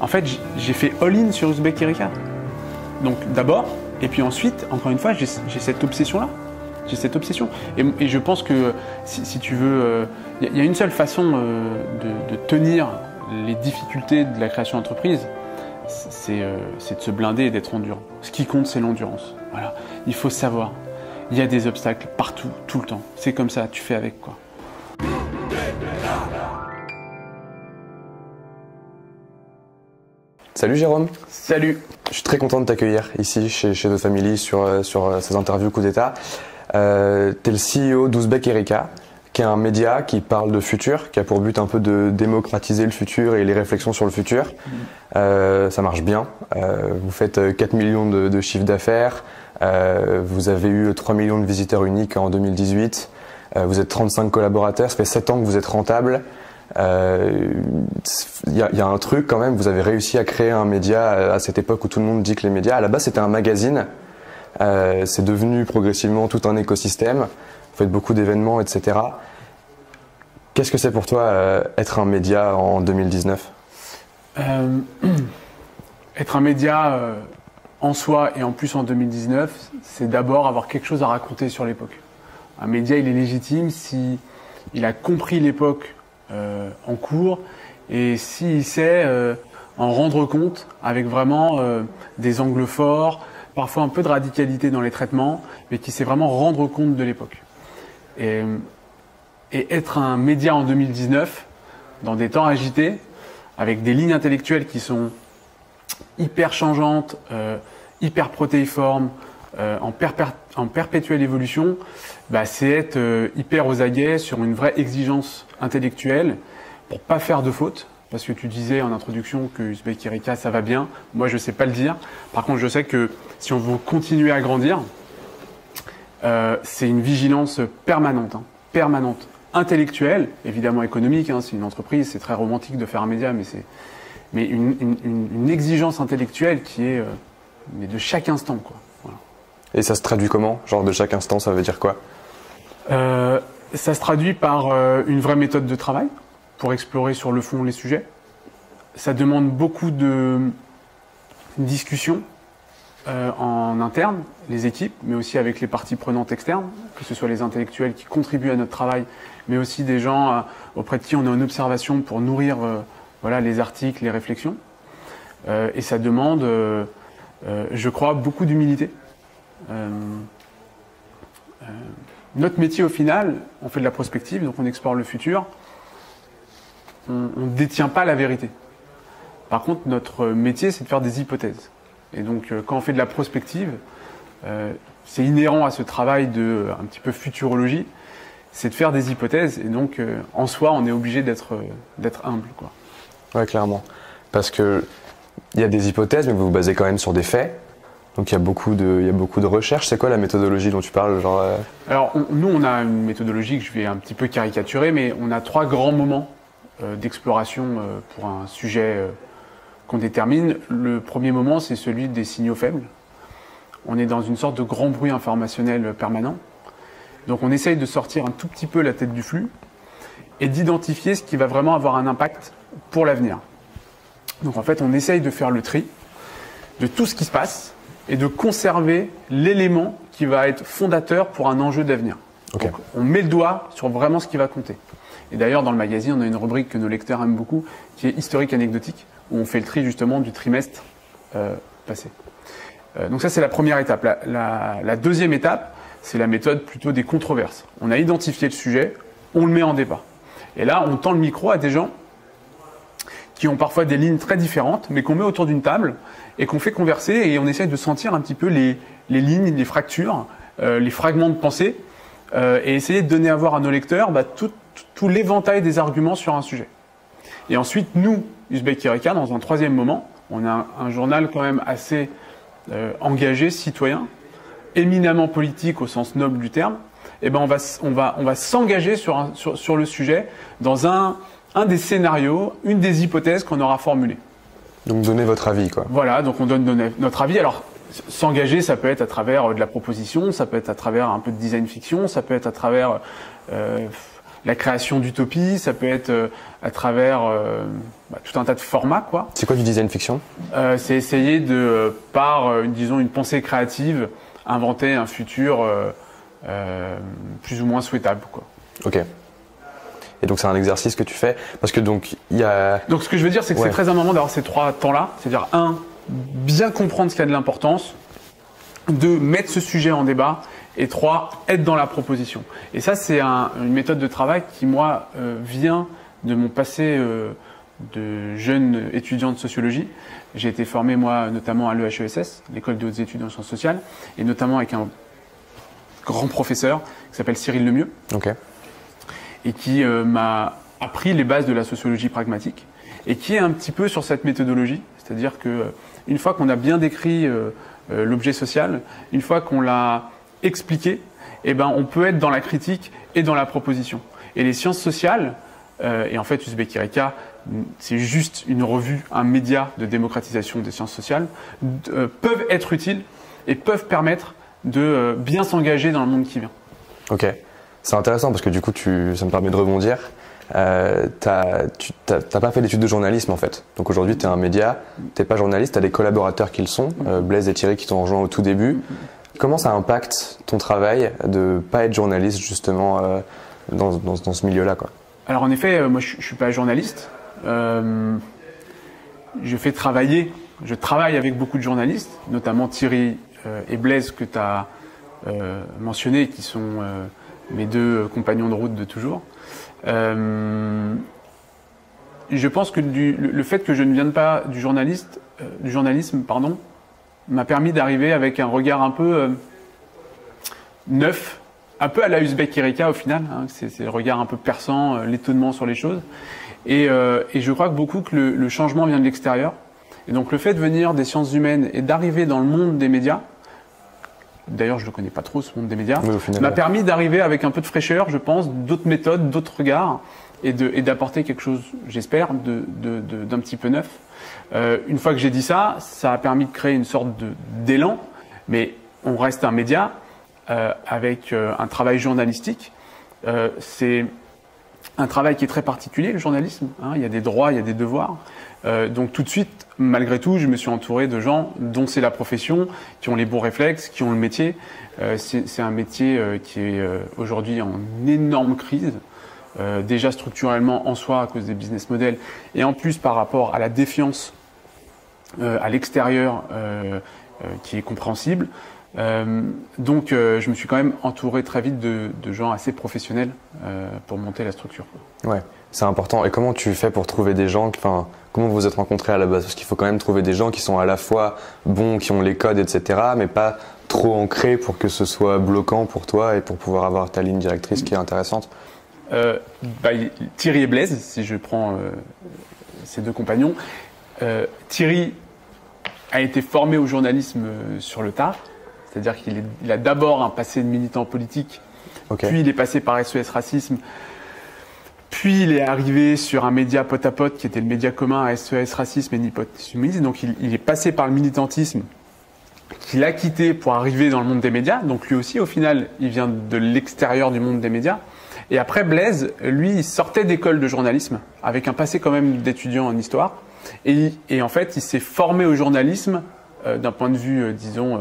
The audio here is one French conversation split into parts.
En fait, j'ai fait all-in sur Uzbek Erika. Donc d'abord, et puis ensuite, encore une fois, j'ai cette obsession-là. J'ai cette obsession. Et je pense que, si tu veux, il y a une seule façon de tenir les difficultés de la création d'entreprise, c'est de se blinder et d'être endurant. Ce qui compte, c'est l'endurance. Voilà. Il faut savoir. Il y a des obstacles partout, tout le temps. C'est comme ça, tu fais avec, quoi. Salut Jérôme. Salut. Je suis très content de t'accueillir ici chez The Family sur ces interviews coup d'état. T'es le CEO d'Uzbek Erika, qui est un média qui parle de futur, qui a pour but un peu de démocratiser le futur et les réflexions sur le futur. Ça marche bien. Vous faites 4 millions de chiffre d'affaires. Vous avez eu 3 millions de visiteurs uniques en 2018. Vous êtes 35 collaborateurs. Ça fait 7 ans que vous êtes rentable. Il y a un truc quand même, vous avez réussi à créer un média à cette époque où tout le monde dit que les médias, à la base c'était un magazine, c'est devenu progressivement tout un écosystème, vous faites beaucoup d'événements, etc. Qu'est-ce que c'est pour toi être un média en 2019 ? Être un média en soi et en plus en 2019, c'est d'abord avoir quelque chose à raconter sur l'époque. Un média, il est légitime si il a compris l'époque en cours et s'il sait en rendre compte avec vraiment des angles forts, parfois un peu de radicalité dans les traitements, mais qui sait vraiment rendre compte de l'époque. Et être un média en 2019, dans des temps agités, avec des lignes intellectuelles qui sont hyper changeantes, hyper protéiformes, en perpétuelle évolution, bah, c'est être hyper aux aguets sur une vraie exigence intellectuelle pour pas faire de fautes. Parce que tu disais en introduction que Uzbek Erika ça va bien. Moi je sais pas le dire. Par contre je sais que si on veut continuer à grandir, c'est une vigilance permanente, permanente, intellectuelle, évidemment économique. C'est une entreprise, c'est très romantique de faire un média, mais une exigence intellectuelle qui est mais de chaque instant, quoi. Voilà. Et ça se traduit comment ? Genre de chaque instant, ça veut dire quoi ? Ça se traduit par une vraie méthode de travail pour explorer sur le fond les sujets. Ça demande beaucoup de discussions en interne, les équipes, mais aussi avec les parties prenantes externes, que ce soit les intellectuels qui contribuent à notre travail, mais aussi des gens auprès de qui on est en observation pour nourrir voilà, les articles, les réflexions. Et ça demande, je crois, beaucoup d'humilité. Notre métier, au final, on fait de la prospective, donc on explore le futur. On ne détient pas la vérité. Par contre, notre métier, c'est de faire des hypothèses. Et donc, quand on fait de la prospective, c'est inhérent à ce travail de un petit peu futurologie, c'est de faire des hypothèses. Et donc, en soi, on est obligé d'être humble, quoi. Ouais, clairement. Parce que il y a des hypothèses, mais vous vous basez quand même sur des faits. Donc il y a beaucoup de recherches. C'est quoi la méthodologie dont tu parles, genre Alors nous on a une méthodologie que je vais un petit peu caricaturer, mais on a 3 grands moments d'exploration pour un sujet qu'on détermine. Le premier moment, c'est celui des signaux faibles. On est dans une sorte de grand bruit informationnel permanent. Donc on essaye de sortir un tout petit peu la tête du flux et d'identifier ce qui va vraiment avoir un impact pour l'avenir. Donc en fait, on essaye de faire le tri de tout ce qui se passe et de conserver l'élément qui va être fondateur pour un enjeu d'avenir. Okay. Donc, on met le doigt sur vraiment ce qui va compter. Et d'ailleurs, dans le magazine, on a une rubrique que nos lecteurs aiment beaucoup, qui est historique anecdotique, où on fait le tri justement du trimestre passé. Donc ça, c'est la première étape. La deuxième étape, c'est la méthode plutôt des controverses. On a identifié le sujet, on le met en débat. Et là, on tend le micro à des gens qui ont parfois des lignes très différentes, mais qu'on met autour d'une table et qu'on fait converser et on essaye de sentir un petit peu les lignes, les fractures, les fragments de pensée et essayer de donner à voir à nos lecteurs tout l'éventail des arguments sur un sujet. Et ensuite, nous, Uzbek Erika, dans un troisième moment, on a un journal quand même assez engagé, citoyen, éminemment politique au sens noble du terme. Et ben on va s'engager sur le sujet dans un des scénarios, une des hypothèses qu'on aura formulées. Donc donner votre avis, quoi. Voilà, donc on donne notre avis. Alors s'engager, ça peut être à travers de la proposition, ça peut être à travers un peu de design fiction, ça peut être à travers la création d'utopies, ça peut être à travers tout un tas de formats, quoi. C'est quoi du design fiction? C'est essayer de, par, disons, une pensée créative, inventer un futur plus ou moins souhaitable, quoi. Ok. Et donc c'est un exercice que tu fais parce que donc il y a. Donc ce que je veux dire, c'est que c'est très important d'avoir ces 3 temps-là, c'est-à-dire bien comprendre ce qui a de l'importance, 2, mettre ce sujet en débat, et 3, être dans la proposition. Et ça, c'est une méthode de travail qui, moi, vient de mon passé de jeune étudiant de sociologie. J'ai été formé, moi, notamment à l'EHESS, l'École des hautes études en sciences sociales, et notamment avec un grand professeur qui s'appelle Cyril Lemieux, et qui m'a appris les bases de la sociologie pragmatique, et qui est un petit peu sur cette méthodologie, c'est-à-dire que une fois qu'on a bien décrit l'objet social, une fois qu'on l'a expliqué, eh ben, on peut être dans la critique et dans la proposition. Et les sciences sociales, et en fait Uzbek Ereka, c'est juste une revue, un média de démocratisation des sciences sociales, peuvent être utiles et peuvent permettre de bien s'engager dans le monde qui vient. Ok, c'est intéressant parce que du coup ça me permet de rebondir. T'as pas fait d'études de journalisme en fait. Donc aujourd'hui tu es un média, t'es pas journaliste, t'as des collaborateurs qui le sont, Blaise et Thierry qui t'ont rejoint au tout début. Comment ça impacte ton travail de pas être journaliste justement dans ce milieu-là, quoi? Alors en effet, moi je suis pas journaliste. Je travaille avec beaucoup de journalistes, notamment Thierry et Blaise que tu as mentionnés, qui sont mes 2 compagnons de route de toujours. Je pense que le fait que je ne vienne pas du journalisme, m'a permis d'arriver avec un regard un peu neuf, un peu à la Uzbek Ereka au final. Hein, c'est le regard un peu perçant, l'étonnement sur les choses. Et je crois que le changement vient de l'extérieur. Et donc le fait de venir des sciences humaines et d'arriver dans le monde des médias, d'ailleurs je ne le connais pas trop ce monde des médias, m'a permis d'arriver avec un peu de fraîcheur, je pense, d'autres méthodes, d'autres regards, et d'apporter quelque chose, j'espère, d'un petit peu neuf. Une fois que j'ai dit ça, ça a permis de créer une sorte d'élan, mais on reste un média avec un travail journalistique. C'est un travail qui est très particulier, le journalisme, hein, il y a des droits, il y a des devoirs. Donc tout de suite, malgré tout, je me suis entouré de gens dont c'est la profession, qui ont les bons réflexes, qui ont le métier. C'est un métier qui est aujourd'hui en énorme crise, déjà structurellement en soi à cause des business models, et en plus par rapport à la défiance à l'extérieur qui est compréhensible. Donc je me suis quand même entouré très vite de gens assez professionnels pour monter la structure. Ouais, c'est important. Et comment tu fais pour trouver des gens, enfin, comment vous vous êtes rencontrés à la base? Parce qu'il faut quand même trouver des gens qui sont à la fois bons, qui ont les codes, etc., mais pas trop ancrés pour que ce soit bloquant pour toi et pour pouvoir avoir ta ligne directrice qui est intéressante. Thierry et Blaise, si je prends ces 2 compagnons. Thierry a été formé au journalisme sur le tard. C'est-à-dire qu'il a d'abord un passé de militant politique, puis il est passé par SOS Racisme, puis il est arrivé sur un média pote à pote qui était le média commun à SOS Racisme et Nipotisme. Donc il est passé par le militantisme qu'il a quitté pour arriver dans le monde des médias. Donc lui aussi, au final, il vient de l'extérieur du monde des médias. Et après, Blaise, lui, il sortait d'école de journalisme avec un passé quand même d'étudiant en histoire. Et en fait, il s'est formé au journalisme d'un point de vue, disons,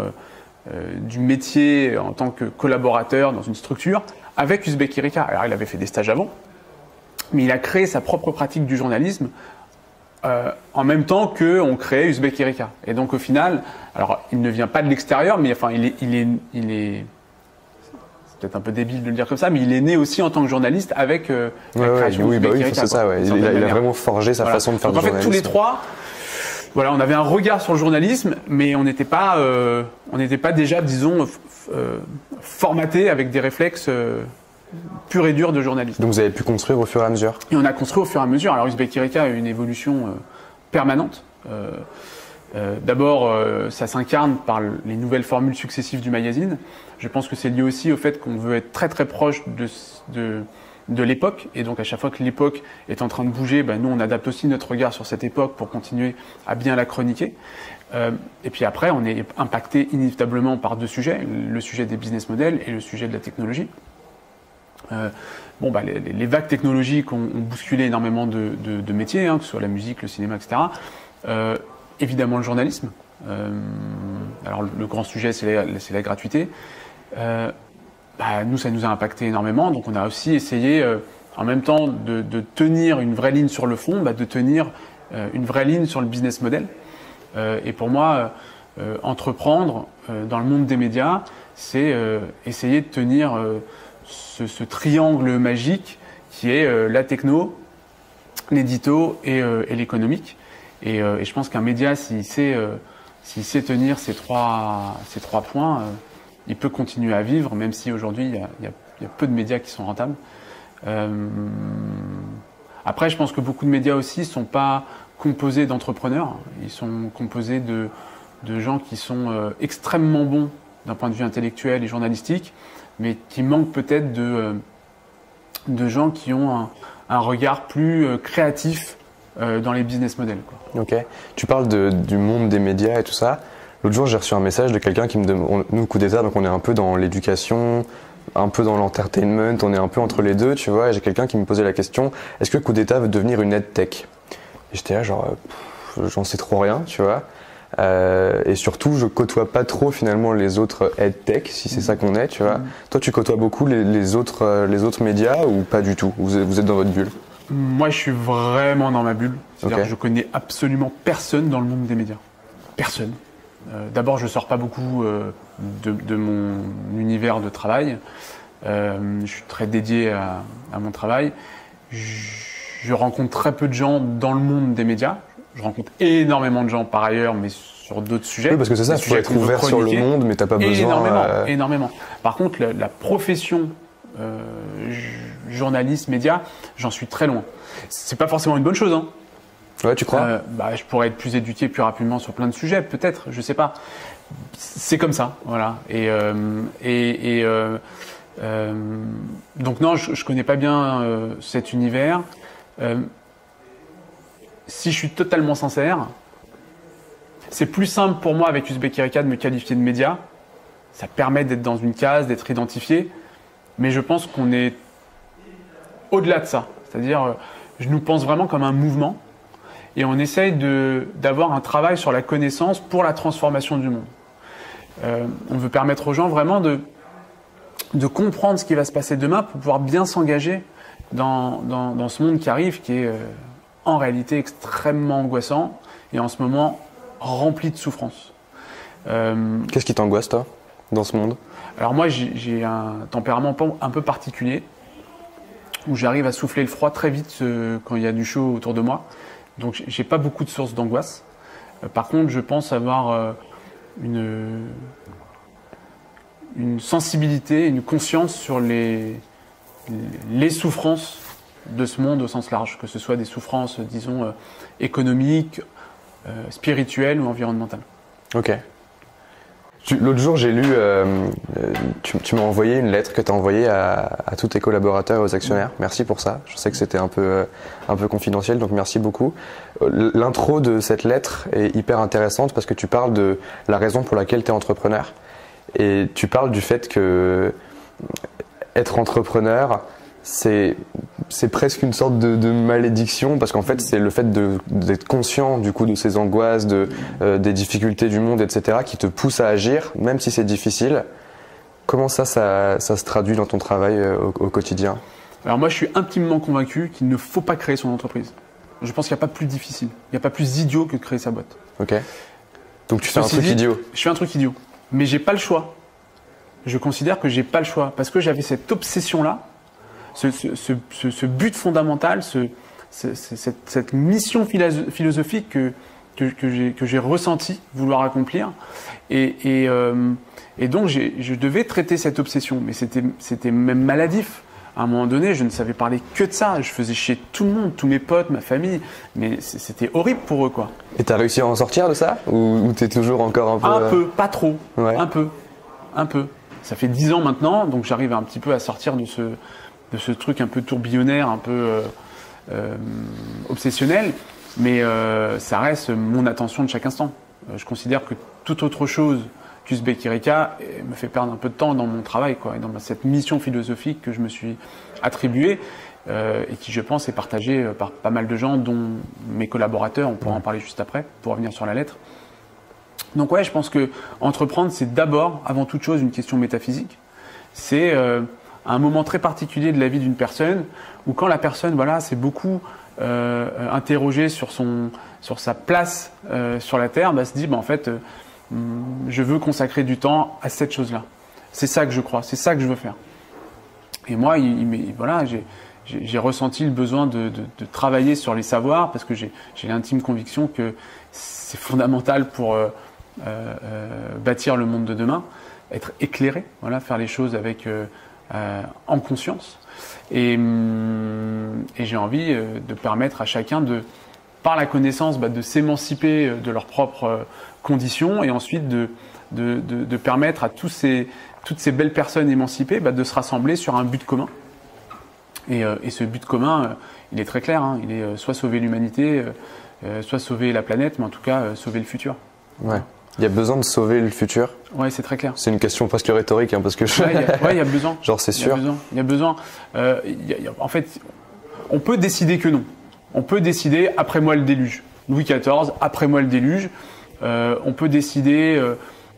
du métier en tant que collaborateur dans une structure avec Uzbek Ereka. Alors il avait fait des stages avant, mais il a créé sa propre pratique du journalisme en même temps qu'on créait Uzbek Ereka. Et donc au final, alors il ne vient pas de l'extérieur, mais enfin il est c'est peut-être un peu débile de le dire comme ça, mais il est né aussi en tant que journaliste avec la création d'Uzbek Ereka. C'est ça, ouais. Il a vraiment forgé sa façon de faire du journalisme. En fait, tous les 3, voilà, on avait un regard sur le journalisme, mais on n'était pas déjà, disons, formaté avec des réflexes purs et durs de journaliste. Donc vous avez pu construire au fur et à mesure. Et on a construit au fur et à mesure. Alors Uzbek Ereka a eu une évolution permanente. D'abord, ça s'incarne par les nouvelles formules successives du magazine. Je pense que c'est lié aussi au fait qu'on veut être très très proche de l'époque, et donc à chaque fois que l'époque est en train de bouger, nous on adapte aussi notre regard sur cette époque pour continuer à bien la chroniquer. Et puis après, on est impacté inévitablement par 2 sujets, le sujet des business models et le sujet de la technologie. Bon, bah, les vagues technologiques ont bousculé énormément de métiers, hein, que ce soit la musique, le cinéma, etc. Évidemment le journalisme. Alors le grand sujet, c'est la gratuité. Bah, nous, ça nous a impacté énormément, donc on a aussi essayé, en même temps de tenir une vraie ligne sur le fond, bah, de tenir une vraie ligne sur le business model. Et pour moi, entreprendre dans le monde des médias, c'est essayer de tenir ce triangle magique qui est la techno, l'édito et l'économique. Et je pense qu'un média, s'il sait tenir ces trois points, il peut continuer à vivre, même si aujourd'hui il y a peu de médias qui sont rentables. Après, je pense que beaucoup de médias aussi ne sont pas composés d'entrepreneurs. Ils sont composés de gens qui sont extrêmement bons d'un point de vue intellectuel et journalistique, mais qui manquent peut-être de gens qui ont un regard plus créatif dans les business models, quoi. Ok. Tu parles du monde des médias et tout ça. L'autre jour, j'ai reçu un message de quelqu'un qui me demande, nous, Coup d'État, donc on est un peu dans l'éducation, un peu dans l'entertainment, on est un peu entre les deux, tu vois. Et j'ai quelqu'un qui me posait la question, est-ce que Coup d'État veut devenir une EdTech? Et j'étais là, genre, j'en sais trop rien, tu vois. Et surtout, je côtoie pas trop finalement les autres EdTech, si c'est ça qu'on est, tu vois. Toi, tu côtoies beaucoup les autres médias ou pas du tout? Vous êtes dans votre bulle? Moi, je suis vraiment dans ma bulle. C'est-à-dire Okay. que je connais absolument personne dans le monde des médias. Personne. D'abord, je sors pas beaucoup de mon univers de travail. Je suis très dédié à mon travail. Je rencontre très peu de gens dans le monde des médias. Je rencontre énormément de gens par ailleurs, mais sur d'autres sujets. Oui, parce que c'est ça, il faut être ouvert sur le monde, mais t'as pas besoin... Énormément. Par contre, la profession journaliste, média, j'en suis très loin. C'est pas forcément une bonne chose, hein. Ouais, tu crois? Bah, je pourrais être plus éduqué plus rapidement sur plein de sujets, peut-être, je sais pas. C'est comme ça, voilà. Donc non, je connais pas bien cet univers. Si je suis totalement sincère, c'est plus simple pour moi avec Uzbek Erika de me qualifier de média. Ça permet d'être dans une case, d'être identifié. Mais je pense qu'on est au-delà de ça. C'est-à-dire, je nous pense vraiment comme un mouvement. Et on essaye d'avoir un travail sur la connaissance pour la transformation du monde. On veut permettre aux gens vraiment de comprendre ce qui va se passer demain pour pouvoir bien s'engager dans ce monde qui arrive, qui est en réalité extrêmement angoissant et en ce moment rempli de souffrance. Qu'est-ce qui t'angoisse, toi, dans ce monde? Alors moi, j'ai un tempérament un peu particulier où j'arrive à souffler le froid très vite quand il y a du chaud autour de moi. Donc j'ai pas beaucoup de sources d'angoisse. Par contre, je pense avoir une sensibilité, une conscience sur les souffrances de ce monde au sens large, que ce soit des souffrances, disons, économiques, spirituelles ou environnementales. Ok. L'autre jour, j'ai lu, tu m'as envoyé une lettre que tu as envoyée à tous tes collaborateurs et aux actionnaires. Merci pour ça. Je sais que c'était un peu confidentiel, donc merci beaucoup. L'intro de cette lettre est hyper intéressante parce que tu parles de la raison pour laquelle tu es entrepreneur. Et tu parles du fait que être entrepreneur, c'est presque une sorte de malédiction parce qu'en fait c'est le fait d'être conscient du coup de ces angoisses, des difficultés du monde, etc. qui te pousse à agir même si c'est difficile. Comment ça se traduit dans ton travail au quotidien? Alors moi je suis intimement convaincu qu'il ne faut pas créer son entreprise. Je pense qu'il n'y a pas plus difficile, il n'y a pas plus idiot que de créer sa boîte. Ok. Donc tu fais un truc idiot? Je fais un truc idiot, mais j'ai pas le choix. Je considère que j'ai pas le choix parce que j'avais cette obsession-là. Ce but fondamental, cette mission philosophique que j'ai ressenti vouloir accomplir. Et donc, je devais traiter cette obsession. Mais c'était même maladif. À un moment donné, je ne savais parler que de ça. Je faisais chier tout le monde, tous mes potes, ma famille. Mais c'était horrible pour eux, quoi. Et t'as réussi à en sortir de ça? Ou t'es toujours encore un peu... Un peu, pas trop. Ouais. Un peu. Ça fait 10 ans maintenant, donc j'arrive un petit peu à sortir de ce truc un peu tourbillonnaire, un peu obsessionnel, mais ça reste mon attention de chaque instant. Je considère que toute autre chose qu'Uzbek Erika me fait perdre un peu de temps dans mon travail, quoi, et dans cette mission philosophique que je me suis attribuée et qui, je pense, est partagée par pas mal de gens, dont mes collaborateurs. On pourra en parler juste après, pour revenir sur la lettre. Donc ouais, je pense que entreprendre, c'est d'abord, avant toute chose, une question métaphysique. C'est un moment très particulier de la vie d'une personne où quand la personne, voilà, s'est beaucoup interrogée sur sa place sur la Terre, se dit, en fait, je veux consacrer du temps à cette chose-là. C'est ça que je crois, c'est ça que je veux faire. Et moi, voilà, j'ai ressenti le besoin de travailler sur les savoirs parce que j'ai l'intime conviction que c'est fondamental pour bâtir le monde de demain, être éclairé, voilà, faire les choses avec en conscience. Et j'ai envie de permettre à chacun par la connaissance, de s'émanciper de leurs propres conditions et ensuite de permettre à toutes ces belles personnes émancipées de se rassembler sur un but commun. Et ce but commun, il est très clair, hein, il est soit sauver l'humanité, soit sauver la planète, mais en tout cas sauver le futur. Ouais. Il y a besoin de sauver le futur. Ouais, c'est très clair. C'est une question presque rhétorique, hein, parce que il y a besoin. Genre, c'est sûr. Il y a besoin. En fait, on peut décider que non. On peut décider après moi le déluge. Louis XIV, après moi le déluge. On peut décider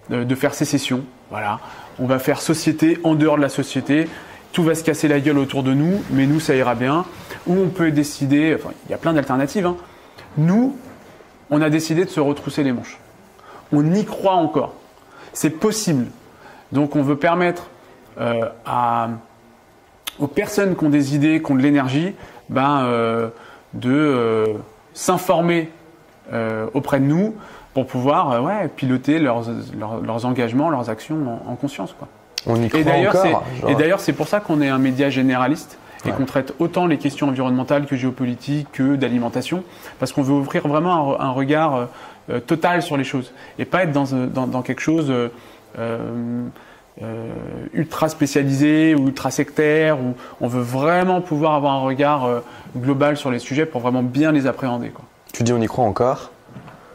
de faire sécession. Voilà. On va faire société en dehors de la société. Tout va se casser la gueule autour de nous, mais nous, ça ira bien. Ou on peut décider, enfin, il y a plein d'alternatives, hein. Nous, on a décidé de se retrousser les manches. On y croit encore. C'est possible. Donc, on veut permettre aux personnes qui ont des idées, qui ont de l'énergie, de s'informer auprès de nous pour pouvoir piloter leurs engagements, leurs actions en conscience, quoi. On y croit encore. Et d'ailleurs, c'est pour ça qu'on est un média généraliste et qu'on traite autant les questions environnementales que géopolitiques, que d'alimentation, parce qu'on veut offrir vraiment un regard total sur les choses et pas être dans quelque chose ultra spécialisé ou ultra sectaire, où on veut vraiment pouvoir avoir un regard global sur les sujets pour vraiment bien les appréhender, quoi. Tu dis on y croit encore.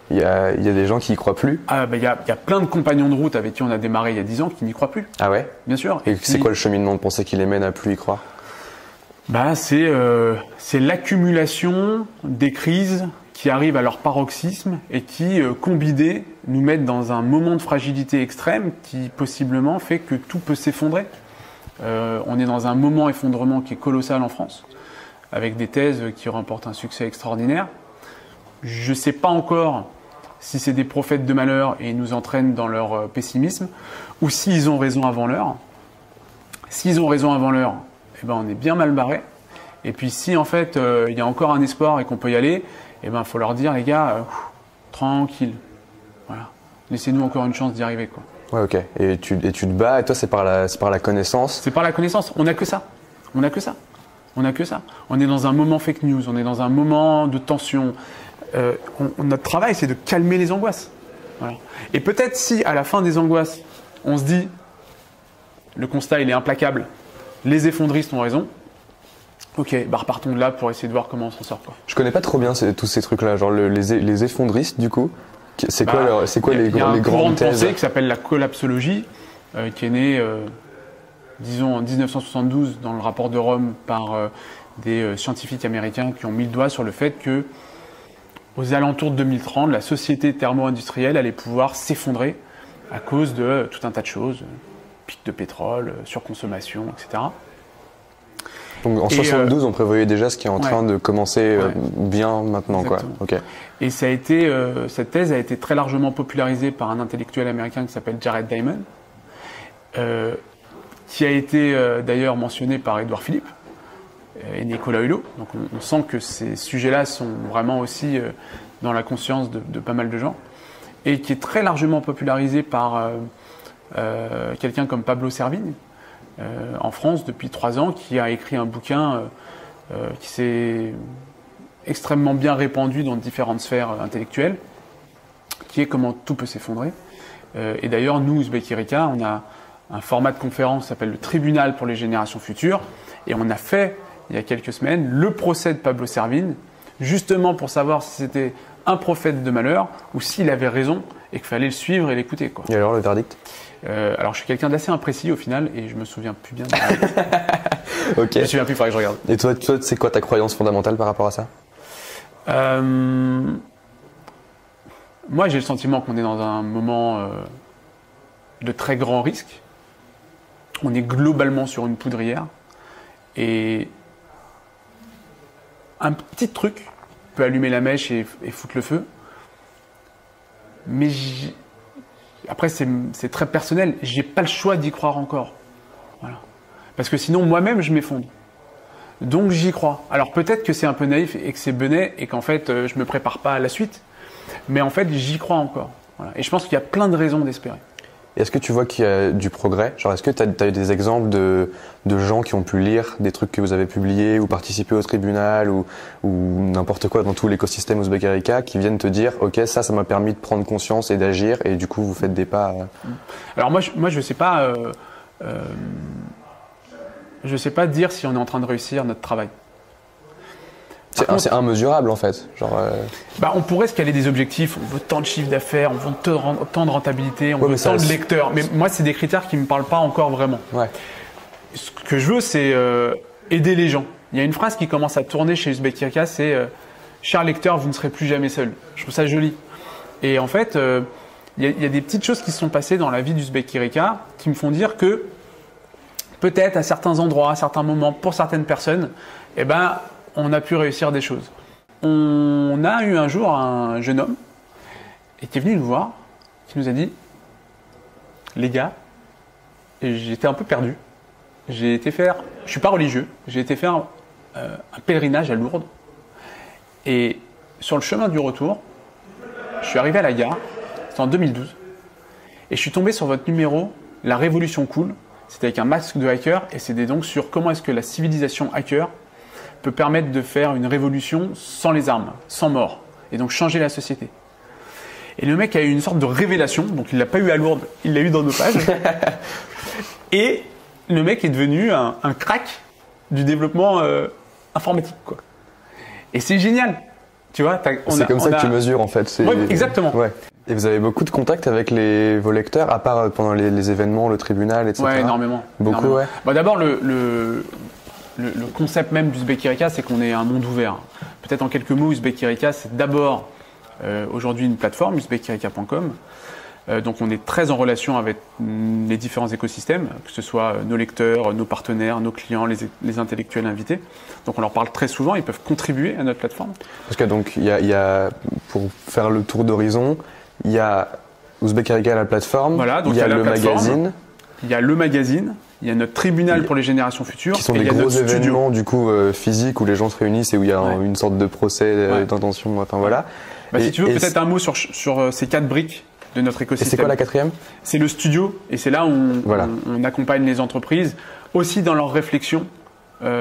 Il y a des gens qui y croient plus. Il y a plein de compagnons de route avec qui on a démarré il y a 10 ans qui n'y croient plus. Ah ouais? Bien sûr. Et c'est quoi le cheminement de pensée qui les mène à plus y croire? C'est l'accumulation des crises qui arrivent à leur paroxysme et qui, combinées, nous mettent dans un moment de fragilité extrême qui, possiblement, fait que tout peut s'effondrer. On est dans un moment effondrement qui est colossal en France, avec des thèses qui remportent un succès extraordinaire. Je ne sais pas encore si c'est des prophètes de malheur et ils nous entraînent dans leur pessimisme, ou s'ils ont raison avant l'heure. S'ils ont raison avant l'heure, on est bien mal barré. Et puis si en fait il y a encore un espoir et qu'on peut y aller, il faut leur dire, les gars, tranquille, voilà, laissez-nous encore une chance d'y arriver, quoi. Ouais, ok. Et tu te bats, et toi c'est par la connaissance. C'est par la connaissance. On n'a que ça. On n'a que ça. On n'a que ça. On est dans un moment fake news. On est dans un moment de tension. Notre travail, c'est de calmer les angoisses. Voilà. Et peut-être si, à la fin des angoisses, on se dit, le constat, il est implacable, les effondristes ont raison, ok, repartons de là pour essayer de voir comment on s'en sort, quoi. Je connais pas trop bien tous ces trucs-là, genre les effondristes, du coup. C'est quoi les grandes thèses? Il y a un courant de pensée qui s'appelle la collapsologie, qui est né, disons, en 1972, dans le rapport de Rome, par des scientifiques américains qui ont mis le doigt sur le fait que aux alentours de 2030, la société thermo-industrielle allait pouvoir s'effondrer à cause de tout un tas de choses, pic de pétrole, surconsommation, etc. Donc en 72, on prévoyait déjà ce qui est en train de commencer bien maintenant, exactement, quoi. Okay. Et ça a été, cette thèse a été très largement popularisée par un intellectuel américain qui s'appelle Jared Diamond, qui a été d'ailleurs mentionné par Édouard Philippe et Nicolas Hulot. Donc on sent que ces sujets-là sont vraiment aussi dans la conscience de pas mal de gens, et qui est très largement popularisé par quelqu'un comme Pablo Servigne, en France depuis 3 ans, qui a écrit un bouquin qui s'est extrêmement bien répandu dans différentes sphères intellectuelles, qui est Comment tout peut s'effondrer. Et d'ailleurs, nous, Uzbek Erika, on a un format de conférence qui s'appelle le Tribunal pour les générations futures, et on a fait, il y a quelques semaines, le procès de Pablo Servigne, justement pour savoir si c'était un prophète de malheur ou s'il avait raison et qu'il fallait le suivre et l'écouter, quoi. Et alors, le verdict? Alors, je suis quelqu'un d'assez imprécis au final et je me souviens plus bien. Ok. Je me souviens plus, il faudrait que je regarde. Et toi, c'est quoi ta croyance fondamentale par rapport à ça? Moi, j'ai le sentiment qu'on est dans un moment de très grand risque. On est globalement sur une poudrière. Et un petit truc peut allumer la mèche et foutre le feu. Mais après, c'est très personnel. J'ai pas le choix d'y croire encore. Voilà. Parce que sinon, moi-même, je m'effondre. Donc, j'y crois. Alors, peut-être que c'est un peu naïf et que c'est benet et qu'en fait, je me prépare pas à la suite. Mais en fait, j'y crois encore. Voilà. Et je pense qu'il y a plein de raisons d'espérer. Est-ce que tu vois qu'il y a du progrès? Genre, est-ce que tu as eu des exemples de gens qui ont pu lire des trucs que vous avez publiés ou participer au tribunal ou n'importe quoi dans tout l'écosystème Ouzbek Erika qui viennent te dire ok, ça m'a permis de prendre conscience et d'agir et du coup vous faites des pas Alors moi je sais pas dire si on est en train de réussir notre travail. C'est immesurable en fait. Genre, on pourrait se caler des objectifs, on veut tant de chiffre d'affaires, on veut tant de rentabilité, on veut tant de lecteurs. Mais moi, c'est des critères qui ne me parlent pas encore vraiment. Ouais. Ce que je veux, c'est aider les gens. Il y a une phrase qui commence à tourner chez Ouzbek Erika, c'est cher lecteur, vous ne serez plus jamais seul. Je trouve ça joli. Et en fait, il y a des petites choses qui se sont passées dans la vie d'Ouzbek Erika qui me font dire que peut-être à certains endroits, à certains moments, pour certaines personnes, on a pu réussir des choses. On a eu un jour un jeune homme qui est venu nous voir, qui nous a dit « Les gars, j'étais un peu perdu. Je suis pas religieux, j'ai été faire un pèlerinage à Lourdes. Et sur le chemin du retour, je suis arrivé à la gare, c'était en 2012, et je suis tombé sur votre numéro « La Révolution Cool ». C'était avec un masque de hacker, et c'était donc sur comment est-ce que la civilisation hacker peut permettre de faire une révolution sans les armes, sans mort, et donc changer la société. Et le mec a eu une sorte de révélation, donc il l'a pas eu à Lourdes, il l'a eu dans nos pages. Et le mec est devenu un crack du développement informatique, quoi. Et c'est génial, tu vois. C'est comme ça que tu mesures en fait. Ouais, exactement. Ouais. Et vous avez beaucoup de contacts avec vos lecteurs, à part pendant les événements, le tribunal, etc. Ouais, énormément. Beaucoup, énormément. ouais. D'abord, le concept même d'Ouzbek Erika, c'est qu'on est un monde ouvert. Peut-être en quelques mots, Ouzbek Erika, c'est d'abord aujourd'hui une plateforme, ouzbekerika.com. Donc on est très en relation avec les différents écosystèmes, que ce soit nos lecteurs, nos partenaires, nos clients, les intellectuels invités. Donc on leur parle très souvent, ils peuvent contribuer à notre plateforme. Parce que donc il y a pour faire le tour d'horizon, il y a Ouzbek Erika la plateforme, voilà, donc il y a le magazine. Il y a le magazine, il y a notre tribunal pour les générations futures. Qui sont des gros événements du coup physiques où les gens se réunissent et où il y a une sorte de procès d'intention. Enfin voilà. Si tu veux, peut-être un mot sur ces 4 briques de notre écosystème. Et c'est quoi la 4e? C'est le studio, et c'est là où on accompagne les entreprises aussi dans leur réflexion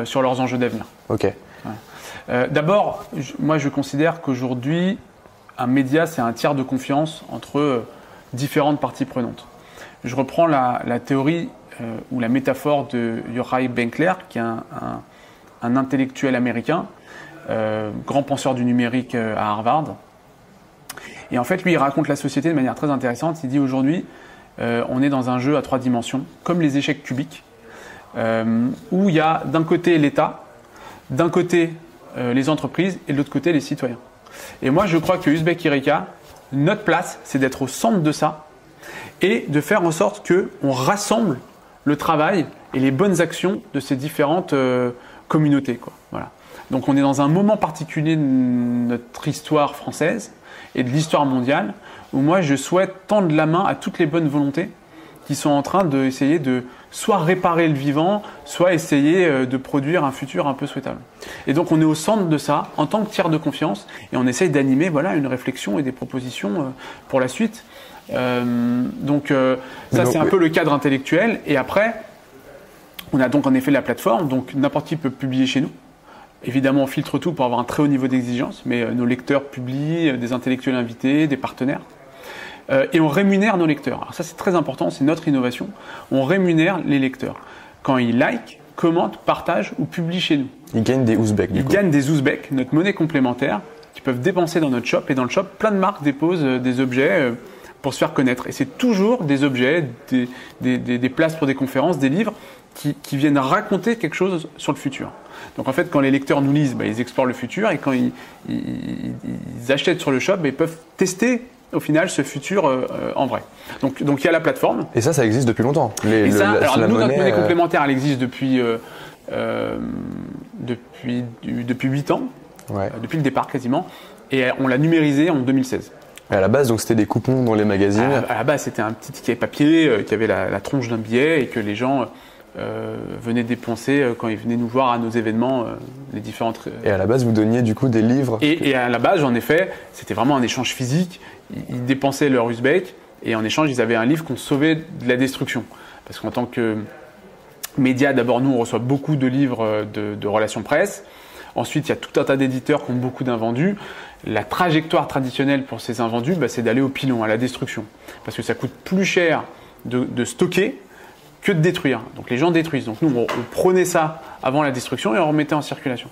sur leurs enjeux d'avenir. Ok. D'abord, moi je considère qu'aujourd'hui, un média, c'est un tiers de confiance entre différentes parties prenantes. Je reprends la théorie ou la métaphore de Yochai Benkler, qui est un intellectuel américain, grand penseur du numérique à Harvard. Et en fait, lui, il raconte la société de manière très intéressante. Il dit aujourd'hui, on est dans un jeu à 3 dimensions, comme les échecs cubiques, où il y a d'un côté l'État, d'un côté les entreprises et de l'autre côté les citoyens. Et moi, je crois que Ouzbek Erika, notre place, c'est d'être au centre de ça et de faire en sorte qu'on rassemble le travail et les bonnes actions de ces différentes communautés, quoi. Voilà. Donc on est dans un moment particulier de notre histoire française et de l'histoire mondiale où moi je souhaite tendre la main à toutes les bonnes volontés qui sont en train d'essayer de soit réparer le vivant, soit essayer de produire un futur un peu souhaitable. Et donc on est au centre de ça en tant que tiers de confiance et on essaye d'animer une réflexion et des propositions pour la suite. Ça c'est un peu le cadre intellectuel. Et après, on a donc en effet la plateforme, donc n'importe qui peut publier chez nous. Évidemment, on filtre tout pour avoir un très haut niveau d'exigence, mais nos lecteurs publient, des intellectuels invités, des partenaires. Et on rémunère nos lecteurs. Alors ça, c'est très important, c'est notre innovation. On rémunère les lecteurs. Quand ils likent, commentent, partagent ou publient chez nous. Ils gagnent des ouzbeks, du coup. Ils gagnent des ouzbeks, notre monnaie complémentaire, qui peuvent dépenser dans notre shop. Et dans le shop, plein de marques déposent des objets pour se faire connaître. Et c'est toujours des objets, des places pour des conférences, des livres qui viennent raconter quelque chose sur le futur. Donc en fait, quand les lecteurs nous lisent, ils explorent le futur, et quand ils achètent sur le shop, ils peuvent tester au final ce futur en vrai. Donc il y a la plateforme. Et ça existe depuis longtemps. Alors nous, notre monnaie complémentaire, elle existe depuis 8 ans, depuis le départ quasiment, et on l'a numérisé en 2016. Et à la base, donc c'était des coupons dans les magazines. À la base, c'était un petit ticket papier qui avait la tronche d'un billet et que les gens venaient dépenser quand ils venaient nous voir à nos événements, les différentes. Et à la base, vous donniez du coup des livres. Et à la base, en effet, c'était vraiment un échange physique. Ils dépensaient leur Uzbek et en échange, ils avaient un livre qu'on sauvait de la destruction. Parce qu'en tant que média, d'abord, nous, on reçoit beaucoup de livres de relations presse. Ensuite, il y a tout un tas d'éditeurs qui ont beaucoup d'invendus. La trajectoire traditionnelle pour ces invendus, c'est d'aller au pilon, à la destruction. Parce que ça coûte plus cher de stocker que de détruire. Donc les gens détruisent. Donc nous, on prenait ça avant la destruction et on remettait en circulation.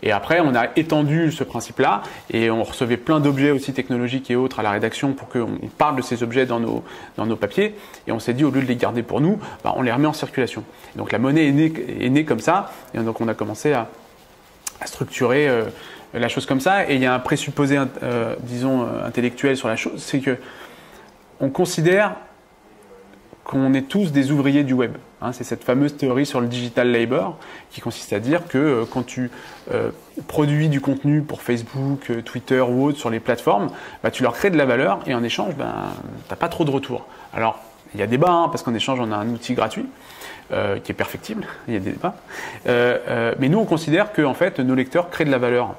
Et après, on a étendu ce principe-là et on recevait plein d'objets aussi technologiques et autres à la rédaction pour qu'on parle de ces objets dans nos papiers. Et on s'est dit, au lieu de les garder pour nous, on les remet en circulation. Et donc la monnaie est née comme ça. Et donc on a commencé à structurer la chose comme ça. Et il y a un présupposé, intellectuel sur la chose, c'est que on considère qu'on est tous des ouvriers du web. C'est cette fameuse théorie sur le digital labor qui consiste à dire que quand tu produis du contenu pour Facebook, Twitter ou autre sur les plateformes, tu leur crées de la valeur et en échange, tu n'as pas trop de retour. Alors, il y a débat, parce qu'en échange, on a un outil gratuit qui est perfectible, il y a des débats. Mais nous, on considère que en fait, nos lecteurs créent de la valeur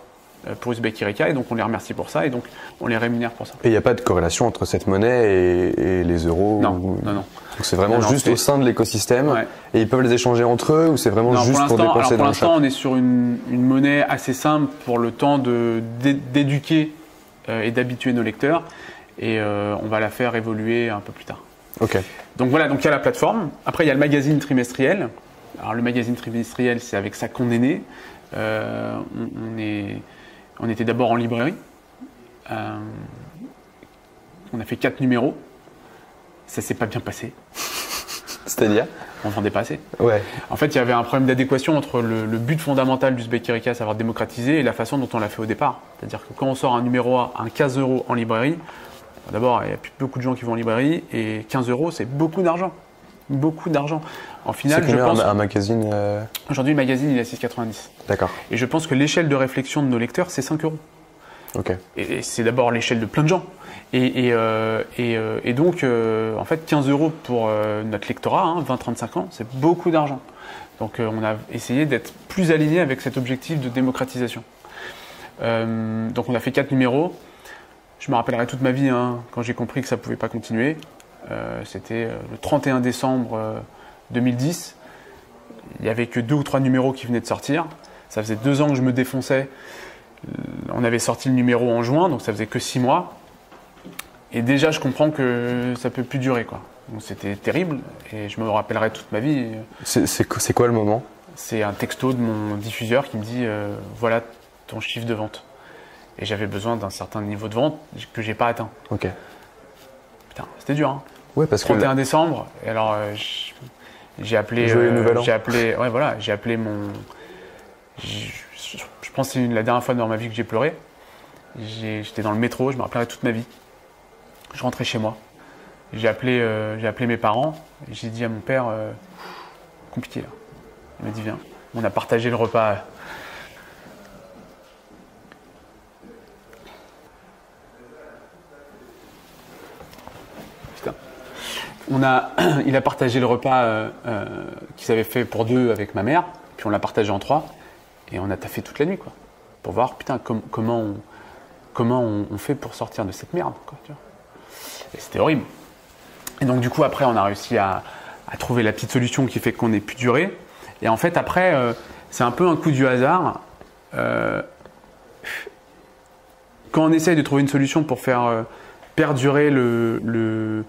pour Uzbek Erika, et donc on les remercie pour ça, et donc on les rémunère pour ça. Et il n'y a pas de corrélation entre cette monnaie et les euros? Non. Donc c'est vraiment juste au sein de l'écosystème, et ils peuvent les échanger entre eux, ou c'est vraiment juste pour dépenser dans le shop? Pour l'instant, on est sur une monnaie assez simple pour le temps d'éduquer et d'habituer nos lecteurs, et on va la faire évoluer un peu plus tard. Ok. Donc voilà, donc il y a la plateforme. Après, il y a le magazine trimestriel. Alors le magazine trimestriel, c'est avec ça qu'on est né. On était d'abord en librairie. On a fait 4 numéros. Ça s'est pas bien passé. C'est-à-dire? On vendait pas assez. Ouais. En fait, il y avait un problème d'adéquation entre le but fondamental d'Uzbek Erika, à savoir démocratiser, et la façon dont on l'a fait au départ. C'est-à-dire que quand on sort un numéro à 15 € en librairie, d'abord, il n'y a plus beaucoup de gens qui vont en librairie, et 15 €, c'est beaucoup d'argent. Beaucoup d'argent. En final, c'est combien un magazine Aujourd'hui, le magazine, il est à 6,90 €. D'accord. Et je pense que l'échelle de réflexion de nos lecteurs, c'est 5 €. Ok. Et c'est d'abord l'échelle de plein de gens. Et donc, en fait, 15 € pour notre lectorat, 20-35 ans, c'est beaucoup d'argent. Donc, on a essayé d'être plus aligné avec cet objectif de démocratisation. Donc, on a fait 4 numéros. Je me rappellerai toute ma vie quand j'ai compris que ça ne pouvait pas continuer. C'était le 31 décembre 2010. Il n'y avait que 2 ou 3 numéros qui venaient de sortir. Ça faisait 2 ans que je me défonçais. On avait sorti le numéro en juin, donc ça faisait que 6 mois. Et déjà, je comprends que ça ne peut plus durer, quoi. Donc c'était terrible et je me rappellerai toute ma vie. C'est quoi le moment? C'est un texto de mon diffuseur qui me dit voilà ton chiffre de vente. Et j'avais besoin d'un certain niveau de vente que j'ai pas atteint. Ok. Putain, c'était dur, hein. Ouais, parce 31 décembre. Et alors j'ai appelé. J'ai appelé mon. Je pense que c'est la dernière fois dans ma vie que j'ai pleuré. J'étais dans le métro, je me rappellerai toute ma vie. Je rentrais chez moi. J'ai appelé mes parents. J'ai dit à mon père, compliqué là. Il m'a dit viens. On a partagé le repas. Putain. Il a partagé le repas qu'il avait fait pour 2 avec ma mère. Puis on l'a partagé en 3. Et on a taffé toute la nuit, quoi. Pour voir, putain, comment on fait pour sortir de cette merde, quoi, tu vois. Et c'était horrible. Et donc, du coup, après, on a réussi à trouver la petite solution qui fait qu'on ait pu durer. Et en fait, après, c'est un peu un coup du hasard. Quand on essaye de trouver une solution pour faire perdurer le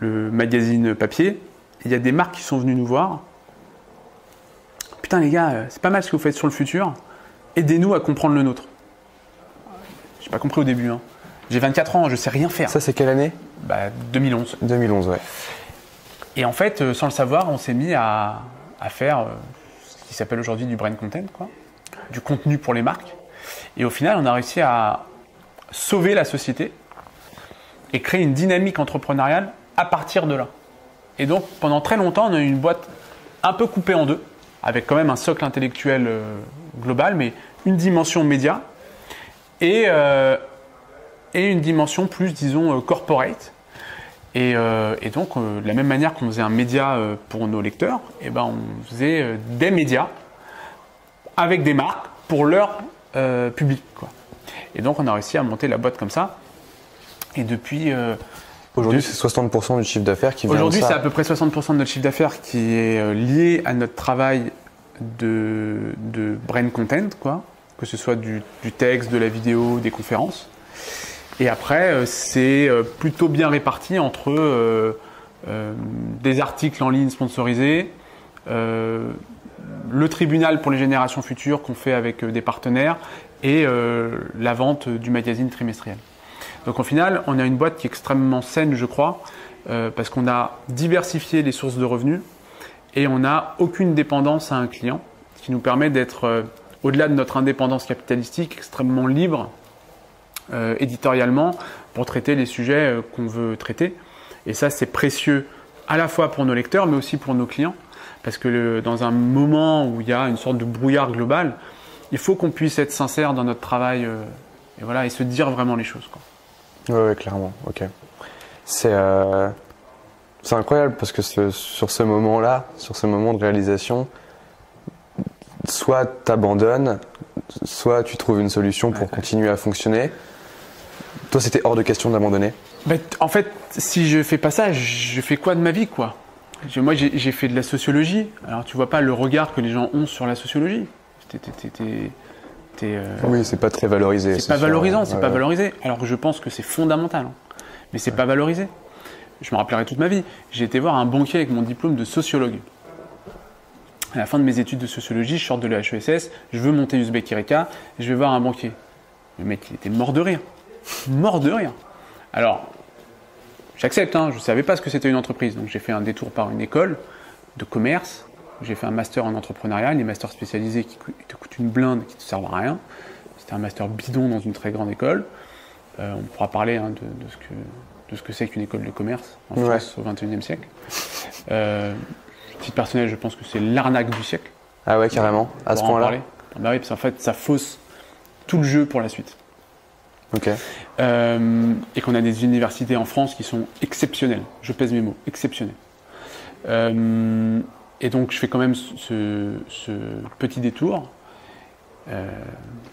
magazine papier, il y a des marques qui sont venues nous voir. Putain, les gars, c'est pas mal ce que vous faites sur le futur. Aidez-nous à comprendre le nôtre. J'ai pas compris au début. Hein. J'ai 24 ans, je sais rien faire. Ça, c'est quelle année? 2011. 2011, ouais. Et en fait, sans le savoir, on s'est mis à faire ce qui s'appelle aujourd'hui du brain content, quoi, du contenu pour les marques. Et au final, on a réussi à sauver la société et créer une dynamique entrepreneuriale à partir de là. Et donc, pendant très longtemps, on a eu une boîte un peu coupée en deux, avec quand même un socle intellectuel global, mais une dimension média et une dimension plus, disons, corporate. Et donc, de la même manière qu'on faisait un média pour nos lecteurs, on faisait des médias avec des marques pour leur public, quoi. Et donc, on a réussi à monter la boîte comme ça. Et depuis... Aujourd'hui, c'est 60% du chiffre d'affaires qui vient de ça. Aujourd'hui, c'est à peu près 60% de notre chiffre d'affaires qui est lié à notre travail de brain content, quoi. Que ce soit du texte, de la vidéo, des conférences. Et après, c'est plutôt bien réparti entre des articles en ligne sponsorisés, le tribunal pour les générations futures qu'on fait avec des partenaires et la vente du magazine trimestriel. Donc au final, on a une boîte qui est extrêmement saine, je crois, parce qu'on a diversifié les sources de revenus et on n'a aucune dépendance à un client, ce qui nous permet d'être, au-delà de notre indépendance capitalistique, extrêmement libre éditorialement pour traiter les sujets qu'on veut traiter. Et ça, c'est précieux à la fois pour nos lecteurs, mais aussi pour nos clients. Parce que dans un moment où il y a une sorte de brouillard global, il faut qu'on puisse être sincère dans notre travail et se dire vraiment les choses, quoi. Ouais, clairement. Ok. C'est incroyable parce que sur ce moment-là, sur ce moment de réalisation, soit tu abandonnes, soit tu trouves une solution pour continuer à fonctionner. Toi, c'était hors de question d'abandonner? En fait, si je fais pas ça, je fais quoi de ma vie, quoi? Moi, j'ai fait de la sociologie. Alors, tu vois pas le regard que les gens ont sur la sociologie. Oui, c'est pas très valorisé. C'est pas valorisant, c'est pas valorisé. Alors que je pense que c'est fondamental. Hein. Mais c'est pas valorisé. Je me rappellerai toute ma vie. J'ai été voir un banquier avec mon diplôme de sociologue. À la fin de mes études de sociologie, je sors de l'EHESS, je veux monter Uzbek Erika, je vais voir un banquier. Le mec, il était mort de rire. Mort de rire. Alors, j'accepte, hein, je ne savais pas ce que c'était une entreprise. Donc j'ai fait un détour par une école de commerce. J'ai fait un master en entrepreneuriat, les masters spécialisés qui te coûtent une blinde, qui ne te servent à rien. C'était un master bidon dans une très grande école. On pourra parler de ce que c'est qu'une école de commerce en France au XXIe siècle. Titre personnel, je pense que c'est l'arnaque du siècle. Ah ouais, carrément, à ce point-là. Bah oui, parce qu'en fait, ça fausse tout le jeu pour la suite. Ok. Et qu'on a des universités en France qui sont exceptionnelles. Je pèse mes mots, exceptionnelles. Et donc, je fais quand même ce petit détour.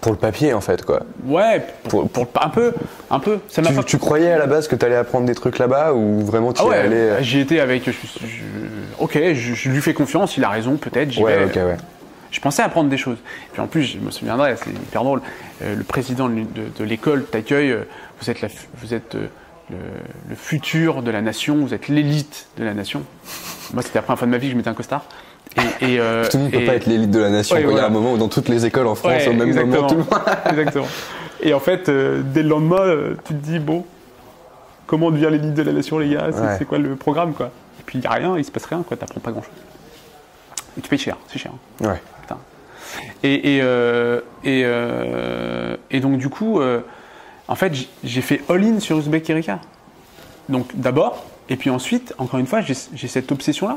Pour le papier, en fait, quoi. Ouais, un peu. Ça m'a tu croyais à la base que tu allais apprendre des trucs là-bas ou vraiment tu y allais J'y étais avec. Je lui fais confiance, il a raison, peut-être. J'y vais. Je pensais apprendre des choses. Et puis en plus, je me souviendrai, c'est hyper drôle. Le président de l'école t'accueille. Vous êtes le futur de la nation. Vous êtes l'élite de la nation. Moi, c'était la première fois de ma vie que je mettais un costard. Tout le monde ne peut pas être l'élite de la nation. Il y a un moment où dans toutes les écoles en France, au même moment, tout le monde. Exactement. Et en fait, dès le lendemain, tu te dis, bon, comment devient l'élite de la nation, les gars? C'est quoi le programme, quoi? Et puis, il n'y a rien, il ne se passe rien, quoi. Tu n'apprends pas grand-chose. Et tu payes cher, c'est cher. Ouais. Putain. Et donc, du coup, en fait, j'ai fait all-in sur Uzbek Erika. Donc, d'abord, et puis ensuite, encore une fois, j'ai cette obsession-là.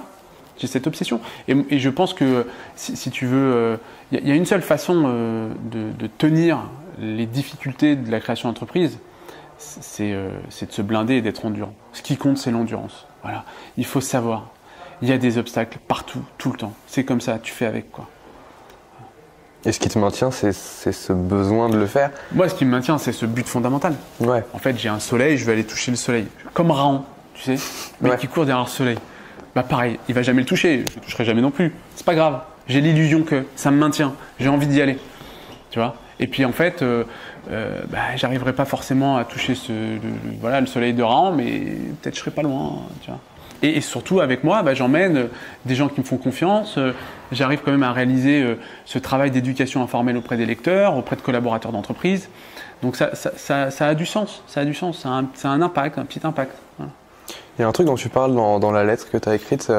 J'ai cette obsession. Et je pense que, si tu veux, il y a une seule façon de tenir les difficultés de la création d'entreprise, c'est de se blinder et d'être endurant. Ce qui compte, c'est l'endurance. Voilà. Il faut savoir. Il y a des obstacles partout, tout le temps. C'est comme ça, tu fais avec, quoi. Et ce qui te maintient, c'est ce besoin de le faire? Moi, ce qui me maintient, c'est ce but fondamental. Ouais. En fait, j'ai un soleil, je vais aller toucher le soleil. Comme Raon, tu sais, le mec qui court derrière le soleil. Bah pareil, il va jamais le toucher, je le toucherai jamais non plus. C'est pas grave, j'ai l'illusion que ça me maintient, j'ai envie d'y aller. Tu vois? Et puis en fait, j'arriverai pas forcément à toucher le soleil de Raon, mais peut-être je serai pas loin, tu vois. Et surtout avec moi, j'emmène des gens qui me font confiance. J'arrive quand même à réaliser ce travail d'éducation informelle auprès des lecteurs, auprès de collaborateurs d'entreprise. Donc ça a du sens, ça a du sens, c'est un impact, un petit impact. Voilà. Il y a un truc dont tu parles dans la lettre que tu as écrite,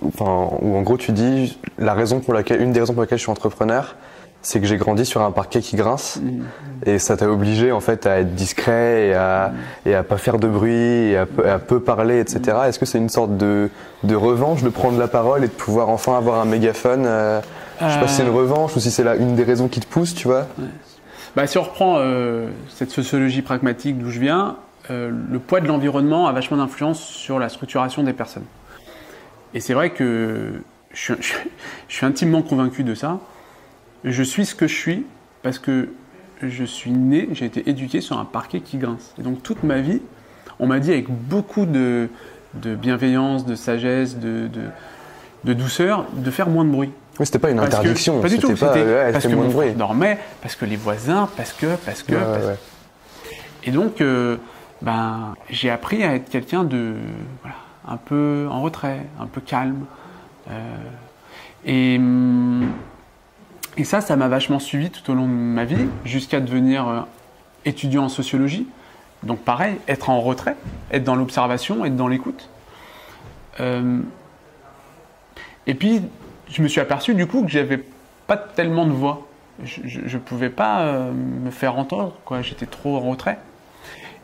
où en gros tu dis une des raisons pour lesquelles je suis entrepreneur, c'est que j'ai grandi sur un parquet qui grince et ça t'a obligé en fait à être discret et à pas faire de bruit et à peu parler, etc. Est-ce que c'est une sorte de revanche de prendre la parole et de pouvoir enfin avoir un mégaphone Je sais pas si c'est une revanche ou si c'est une des raisons qui te pousse, tu vois. Ouais. Bah, si on reprend cette sociologie pragmatique d'où je viens, le poids de l'environnement a vachement d'influence sur la structuration des personnes. Et c'est vrai que je suis intimement convaincu de ça. Je suis ce que je suis parce que je suis né, j'ai été éduqué sur un parquet qui grince. Et donc toute ma vie, on m'a dit avec beaucoup de bienveillance, de sagesse, de douceur, de faire moins de bruit. Oui, c'était pas une interdiction. Pas du tout. C'était parce que moins mon de bruit. frère dormait, parce que les voisins, parce que. Ouais. Et donc, j'ai appris à être quelqu'un de, voilà, un peu en retrait, un peu calme. Et ça m'a vachement suivi tout au long de ma vie, jusqu'à devenir étudiant en sociologie. Donc pareil, être en retrait, être dans l'observation, être dans l'écoute. Et puis, je me suis aperçu du coup que j'avais pas tellement de voix. Je pouvais pas me faire entendre, quoi. J'étais trop en retrait.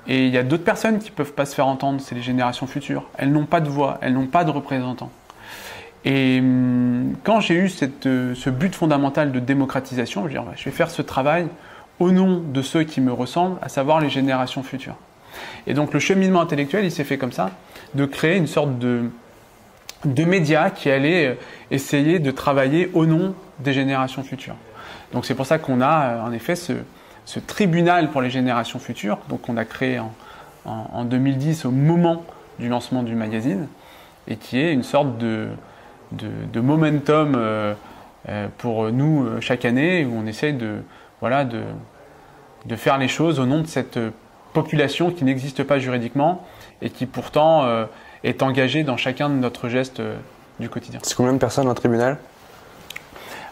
Et il y a d'autres personnes qui peuvent pas se faire entendre, c'est les générations futures. Elles n'ont pas de voix, elles n'ont pas de représentants. Et quand j'ai eu ce but fondamental de démocratisation, je vais dire, je vais faire ce travail au nom de ceux qui me ressemblent, à savoir les générations futures. Et donc le cheminement intellectuel, il s'est fait comme ça, de créer une sorte de médias qui allaient essayer de travailler au nom des générations futures. Donc c'est pour ça qu'on a en effet ce tribunal pour les générations futures, donc qu'on a créé en 2010 au moment du lancement du magazine, et qui est une sorte de momentum pour nous chaque année, où on essaye de faire les choses au nom de cette population qui n'existe pas juridiquement et qui pourtant est engagée dans chacun de notre geste du quotidien. C'est combien de personnes un tribunal ?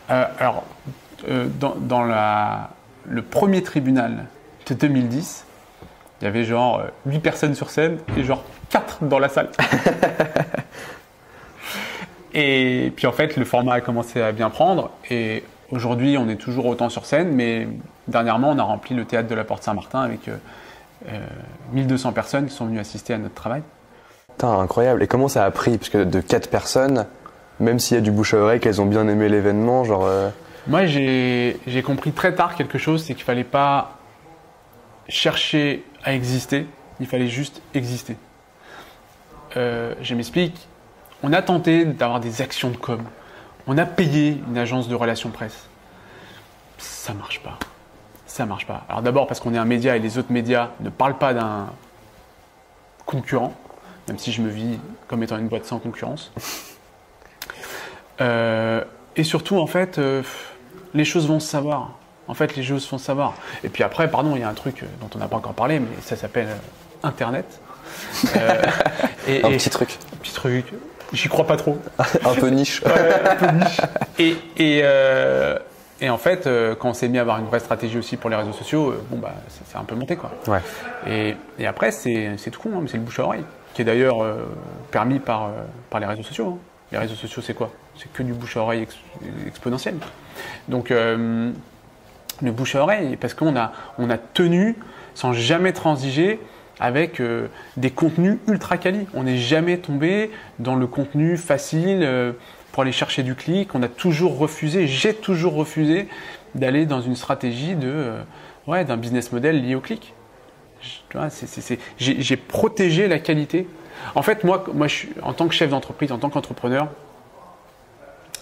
Dans le premier tribunal de 2010, il y avait genre 8 personnes sur scène et genre 4 dans la salle. Et puis en fait, le format a commencé à bien prendre et aujourd'hui, on est toujours autant sur scène, mais dernièrement, on a rempli le théâtre de la Porte Saint-Martin avec 1200 personnes qui sont venues assister à notre travail. Putain, incroyable. Et comment ça a pris ? Parce que de 4 personnes, même s'il y a du bouche à oreille, qu'elles ont bien aimé l'événement, genre... Moi, j'ai compris très tard quelque chose, c'est qu'il fallait pas chercher à exister, il fallait juste exister. Je m'explique. On a tenté d'avoir des actions de com. On a payé une agence de relations presse. Ça marche pas. Ça marche pas. Alors d'abord parce qu'on est un média et les autres médias ne parlent pas d'un concurrent, même si je me vis comme étant une boîte sans concurrence. Et surtout, en fait, les choses vont se savoir. En fait, les choses vont se savoir. Et puis après, pardon, il y a un truc dont on n'a pas encore parlé, mais ça s'appelle Internet. Un petit truc. Un petit truc. J'y crois pas trop. Un peu niche. Ouais, un peu niche. Et en fait, quand on s'est mis à avoir une vraie stratégie aussi pour les réseaux sociaux, c'est un peu monté, quoi. Ouais. Et après, c'est tout con, hein, mais c'est le bouche à oreille, qui est d'ailleurs permis par les réseaux sociaux. Hein. Les réseaux sociaux, c'est quoi ? C'est que du bouche à oreille exponentiel. Donc, le bouche à oreille, parce qu'on a tenu sans jamais transiger avec des contenus ultra quali. On n'est jamais tombé dans le contenu facile pour aller chercher du clic. On a toujours refusé, j'ai toujours refusé d'aller dans une stratégie d'un business model lié au clic. J'ai protégé la qualité. En fait, moi en tant que chef d'entreprise, en tant qu'entrepreneur,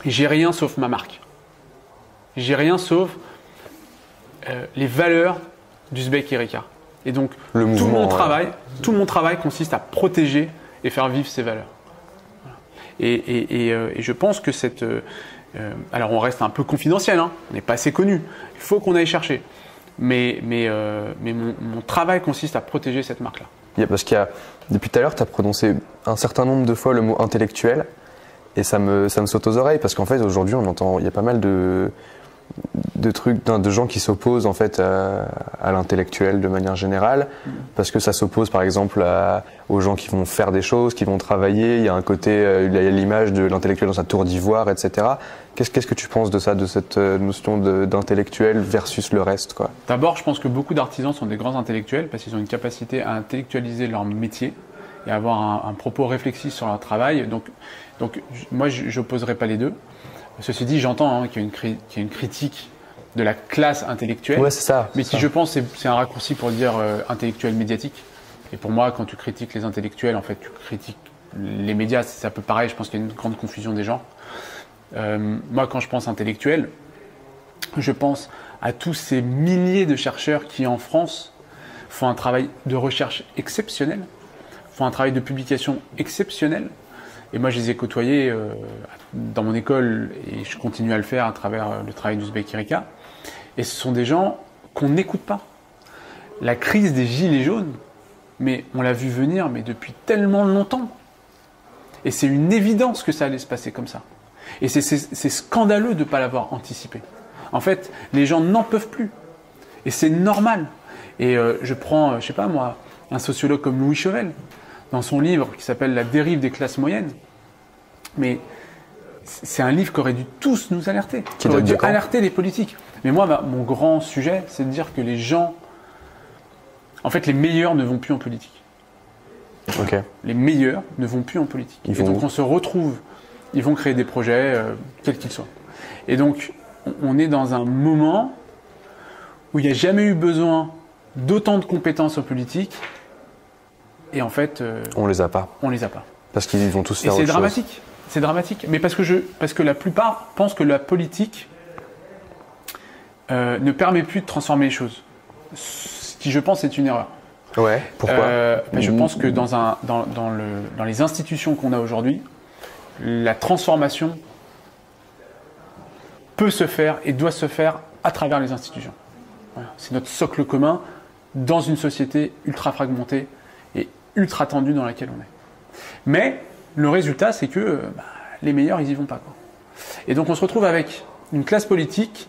j'ai rien sauf ma marque. J'ai rien sauf les valeurs d'Uzbek Erika. Et donc, tout mon travail consiste à protéger et faire vivre ces valeurs. Voilà. Et je pense que alors, on reste un peu confidentiel, hein, on n'est pas assez connu. Il faut qu'on aille chercher. Mais mon travail consiste à protéger cette marque-là. Parce depuis tout à l'heure, tu as prononcé un certain nombre de fois le mot intellectuel. Et ça me saute aux oreilles. Parce qu'en fait, aujourd'hui, il y a pas mal de de gens qui s'opposent en fait à l'intellectuel de manière générale, parce que ça s'oppose par exemple aux gens qui vont faire des choses, qui vont travailler. Il y a un côté, il y a l'image de l'intellectuel dans sa tour d'ivoire, etc. Qu'est-ce que tu penses de ça, de cette notion d'intellectuel versus le reste, quoi? D'abord, je pense que beaucoup d'artisans sont des grands intellectuels parce qu'ils ont une capacité à intellectualiser leur métier et à avoir un propos réflexif sur leur travail. Donc moi, je n'opposerai pas les deux. Ceci dit, j'entends qu'il y a une critique de la classe intellectuelle, ouais, c'est ça, mais qui, je pense, c'est un raccourci pour dire intellectuel médiatique. Et pour moi, quand tu critiques les intellectuels, en fait, tu critiques les médias. C'est un peu pareil, je pense qu'il y a une grande confusion des gens. Moi, quand je pense intellectuel, je pense à tous ces milliers de chercheurs qui, en France, font un travail de recherche exceptionnel, font un travail de publication exceptionnel. Et moi, je les ai côtoyés dans mon école et je continue à le faire à travers le travail d'Ouzbek Erika. Et ce sont des gens qu'on n'écoute pas. La crise des gilets jaunes, mais on l'a vu venir mais depuis tellement longtemps. Et c'est une évidence que ça allait se passer comme ça. Et c'est scandaleux de ne pas l'avoir anticipé. En fait, les gens n'en peuvent plus. Et c'est normal. Et je prends, je sais pas moi, un sociologue comme Louis Chauvel, dans son livre qui s'appelle La dérive des classes moyennes. Mais c'est un livre qui aurait dû tous nous alerter. Qui aurait dû alerter les politiques. Mais moi, mon grand sujet, c'est de dire que les gens... En fait, les meilleurs ne vont plus en politique. Okay. Les meilleurs ne vont plus en politique. Et donc, on se retrouve... Ils vont créer des projets, quels qu'ils soient. Et donc, on est dans un moment où il n'y a jamais eu besoin d'autant de compétences en politique. Et en fait... on les a pas. On les a pas. Parce qu'ils vont tous faire autre chose. C'est dramatique. C'est dramatique. Mais parce que la plupart pensent que la politique ne permet plus de transformer les choses. Ce qui, je pense, est une erreur. Ouais, pourquoi Je pense que dans les institutions qu'on a aujourd'hui, la transformation peut se faire et doit se faire à travers les institutions. Voilà. C'est notre socle commun dans une société ultra fragmentée et ultra tendue dans laquelle on est. Mais le résultat, c'est que les meilleurs, ils n'y vont pas, quoi. Et donc on se retrouve avec une classe politique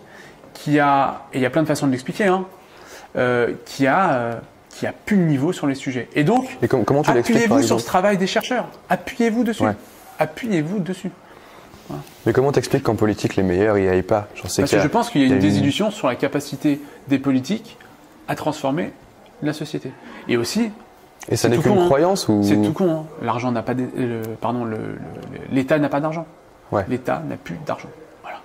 qui a, et il y a plein de façons de l'expliquer, qui a plus de niveau sur les sujets. Et donc, comment tu l'expliques, appuyez-vous sur ce travail des chercheurs. Appuyez-vous dessus. Ouais. Appuyez-vous dessus. Voilà. Mais comment t'expliques qu'en politique, les meilleurs, ils n'y aillent pas? Parce que je pense qu'il y a une désillusion sur la capacité des politiques à transformer la société. Et aussi... Et ça n'est qu'une croyance ou... C'est tout con. L'argent n'a pas... l'État n'a pas d'argent. Ouais. L'État n'a plus d'argent. Voilà.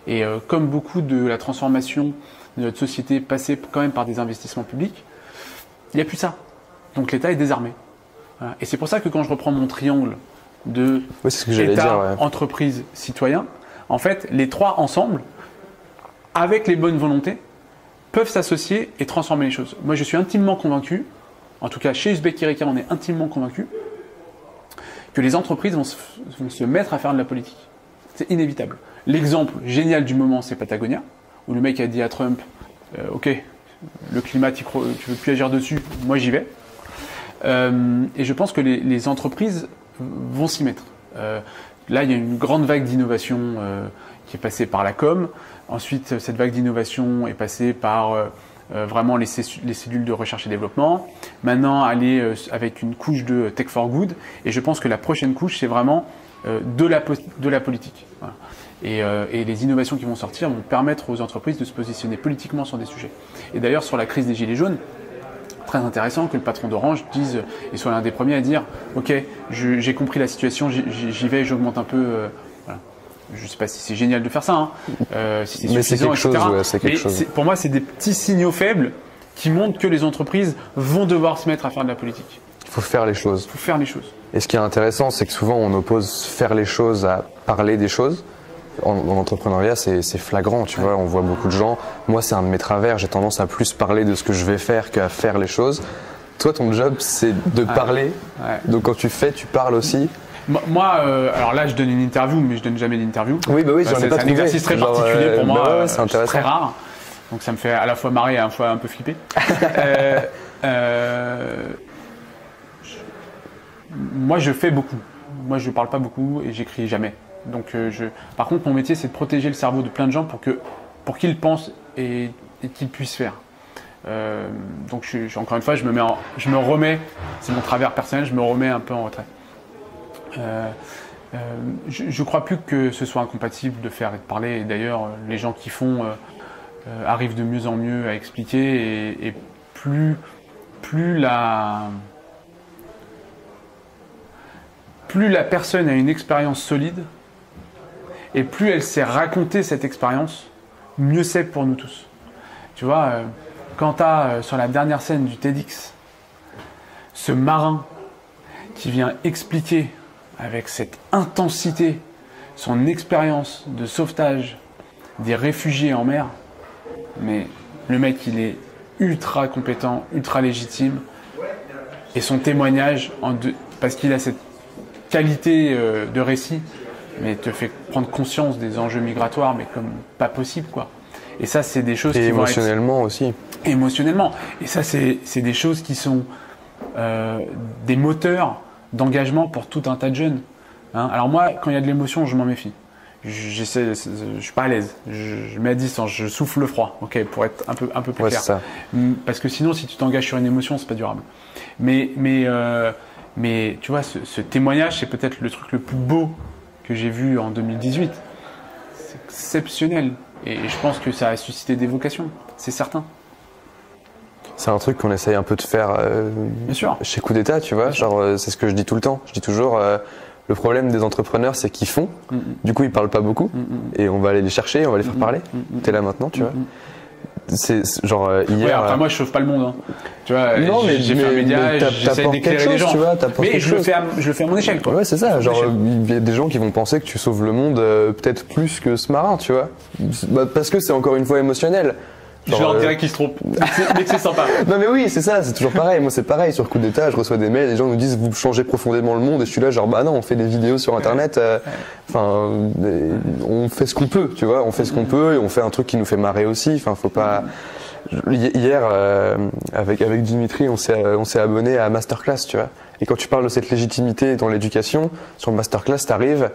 Et comme beaucoup de la transformation de notre société passait quand même par des investissements publics, il n'y a plus ça. Donc l'État est désarmé. Voilà. Et c'est pour ça que quand je reprends mon triangle de État, entreprise, citoyen, en fait, les trois ensemble, avec les bonnes volontés, peuvent s'associer et transformer les choses. Moi, je suis intimement convaincu, en tout cas chez Ouzbek Erika, on est intimement convaincu que les entreprises vont se mettre à faire de la politique. C'est inévitable. L'exemple génial du moment, c'est Patagonia, où le mec a dit à Trump « Ok, le climat, tu ne veux plus agir dessus, moi j'y vais ». Et je pense que les entreprises vont s'y mettre. Là, il y a une grande vague d'innovation qui est passée par la com. Ensuite, cette vague d'innovation est passée par vraiment les cellules de recherche et développement. Maintenant, aller avec une couche de Tech for Good. Et je pense que la prochaine couche, c'est vraiment de la politique. Voilà. Et les innovations qui vont sortir vont permettre aux entreprises de se positionner politiquement sur des sujets. Et d'ailleurs, sur la crise des Gilets jaunes, très intéressant que le patron d'Orange dise, et soit l'un des premiers à dire « Ok, j'ai compris la situation, j'y vais, j'augmente un peu. Voilà. Je ne sais pas si c'est génial de faire ça, si c'est suffisant, etc. C'est quelque chose. Pour moi, c'est des petits signaux faibles qui montrent que les entreprises vont devoir se mettre à faire de la politique. Il faut faire les choses. Il faut faire les choses. Et ce qui est intéressant, c'est que souvent on oppose faire les choses à parler des choses. En entrepreneuriat, c'est flagrant, tu vois, on voit beaucoup de gens. Moi, c'est un de mes travers, j'ai tendance à plus parler de ce que je vais faire qu'à faire les choses. Toi, ton job, c'est de parler. Ouais. Donc quand tu fais, tu parles aussi. Moi, alors là, je donne une interview, mais je donne jamais d'interview. Oui, bah oui, j'en ai pas trouvé. C'est un exercice très particulier pour moi, ouais, c'est très rare. Donc ça me fait à la fois marrer et à la fois un peu flipper. Moi, je fais beaucoup. Moi, je parle pas beaucoup et j'écris jamais. Donc, par contre, mon métier, c'est de protéger le cerveau de plein de gens pour que pour qu'il pense et qu'il puisse faire. Donc encore une fois, je me remets, c'est mon travers personnel, je me remets un peu en retrait. Je ne crois plus que ce soit incompatible de faire et de parler. Et d'ailleurs, les gens qui font arrivent de mieux en mieux à expliquer. Et plus la personne a une expérience solide, et plus elle sait raconter cette expérience, mieux c'est pour nous tous. Tu vois, quand tu as sur la dernière scène du TEDx, ce marin qui vient expliquer avec cette intensité son expérience de sauvetage des réfugiés en mer, mais le mec il est ultra compétent, ultra légitime, et son témoignage, parce qu'il a cette qualité de récit, mais te fait prendre conscience des enjeux migratoires, mais comme pas possible, quoi. Et ça, c'est des choses qui vont être... émotionnellement aussi. Émotionnellement. Et ça, c'est des choses qui sont des moteurs d'engagement pour tout un tas de jeunes. Hein. Alors moi, quand il y a de l'émotion, je m'en méfie. Je suis pas à l'aise. Je mets à distance, je souffle le froid, ok, pour être un peu plus clair. Ça. Parce que sinon, si tu t'engages sur une émotion, c'est pas durable. Mais tu vois, ce témoignage, c'est peut-être le truc le plus beau que j'ai vu en 2018. C'est exceptionnel. Et je pense que ça a suscité des vocations, c'est certain. C'est un truc qu'on essaye un peu de faire Bien sûr. Chez Coup d'État, tu vois. Genre, c'est ce que je dis tout le temps. Je dis toujours, le problème des entrepreneurs, c'est qu'ils font. Du coup, ils parlent pas beaucoup. Et on va aller les chercher, on va les faire parler. T'es là maintenant, tu vois. C'est genre hier. Ouais, après moi je chauffe pas le monde. Hein. Tu vois, non, j'ai fait un média, j'essaie d'éclairer les gens. Tu vois, mais je le fais à mon échelle, quoi. Ouais, c'est ça. Genre, il y a des gens qui vont penser que tu sauves le monde peut-être plus que ce marin, tu vois. Parce que c'est encore une fois émotionnel. Genre, je leur dirais qu'ils se trompent, mais que c'est sympa. Non mais oui, c'est ça, c'est toujours pareil. Moi c'est pareil, sur Coup d'État, je reçois des mails, les gens nous disent vous changez profondément le monde, et je suis là genre bah non, on fait des vidéos sur internet, enfin on fait ce qu'on peut, tu vois, on fait ce qu'on peut et on fait un truc qui nous fait marrer aussi, enfin faut pas... Hier, avec Dimitri, on s'est abonné à Masterclass, tu vois. Et quand tu parles de cette légitimité dans l'éducation, sur le Masterclass, t'arrives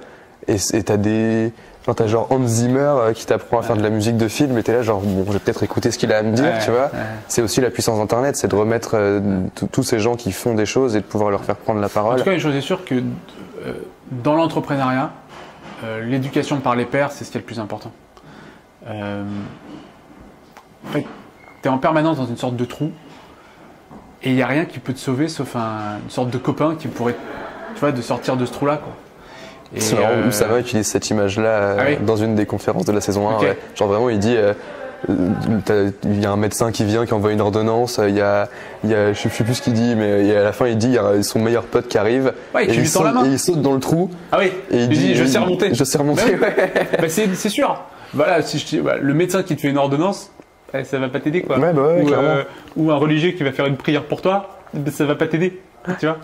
et t'as des... Enfin, t'as genre Hans Zimmer qui t'apprend à faire de la musique de film et t'es là genre bon, je vais peut-être écouter ce qu'il a à me dire, tu vois. C'est aussi la puissance d'Internet, c'est de remettre tous ces gens qui font des choses et de pouvoir leur faire prendre la parole. En tout cas, une chose est sûre que dans l'entrepreneuriat, l'éducation par les pairs, c'est ce qui est le plus important. En fait, t'es en permanence dans une sorte de trou et il n'y a rien qui peut te sauver sauf une sorte de copain qui pourrait, tu vois, de sortir de ce trou-là, quoi. C'est marrant, Oussama utilise cette image-là dans une des conférences de la saison 1. Okay. Ouais. Genre vraiment, il dit il y a un médecin qui vient, qui envoie une ordonnance, il y a je sais plus ce qu'il dit, mais à la fin il dit il y a son meilleur pote qui arrive et il saute dans le trou. Ah oui, et il dit je sais remonter. Je sais remonter, bah, c'est sûr. Voilà, si je dis, le médecin qui te fait une ordonnance, ça va pas t'aider, quoi. Ouais, bah ouais, ou un religieux qui va faire une prière pour toi, ça va pas t'aider, tu vois.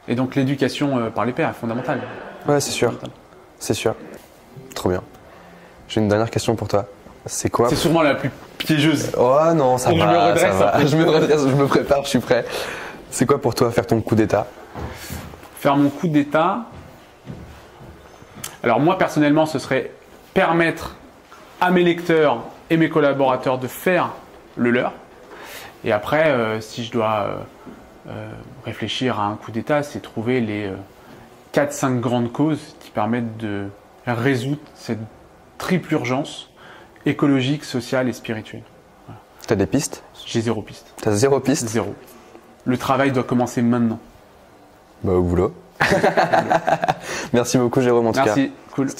Et donc l'éducation par les pairs est fondamentale. Ouais, c'est sûr. C'est sûr. Trop bien. J'ai une dernière question pour toi. C'est quoi? C'est sûrement la plus piégeuse. Oh non, ça va. Je me redresse. Je me redresse, je me prépare, je suis prêt. C'est quoi pour toi faire ton coup d'État? Faire mon coup d'État. Alors moi personnellement, ce serait permettre à mes lecteurs et mes collaborateurs de faire le leur. Et après, si je dois réfléchir à un coup d'État, c'est trouver les 4-5 grandes causes qui permettent de résoudre cette triple urgence écologique, sociale et spirituelle. Voilà. T'as des pistes? J'ai 0 piste. T'as 0 piste? 0. Le travail doit commencer maintenant. Bah au boulot. Merci beaucoup Jérôme en tout cas. Merci, cool.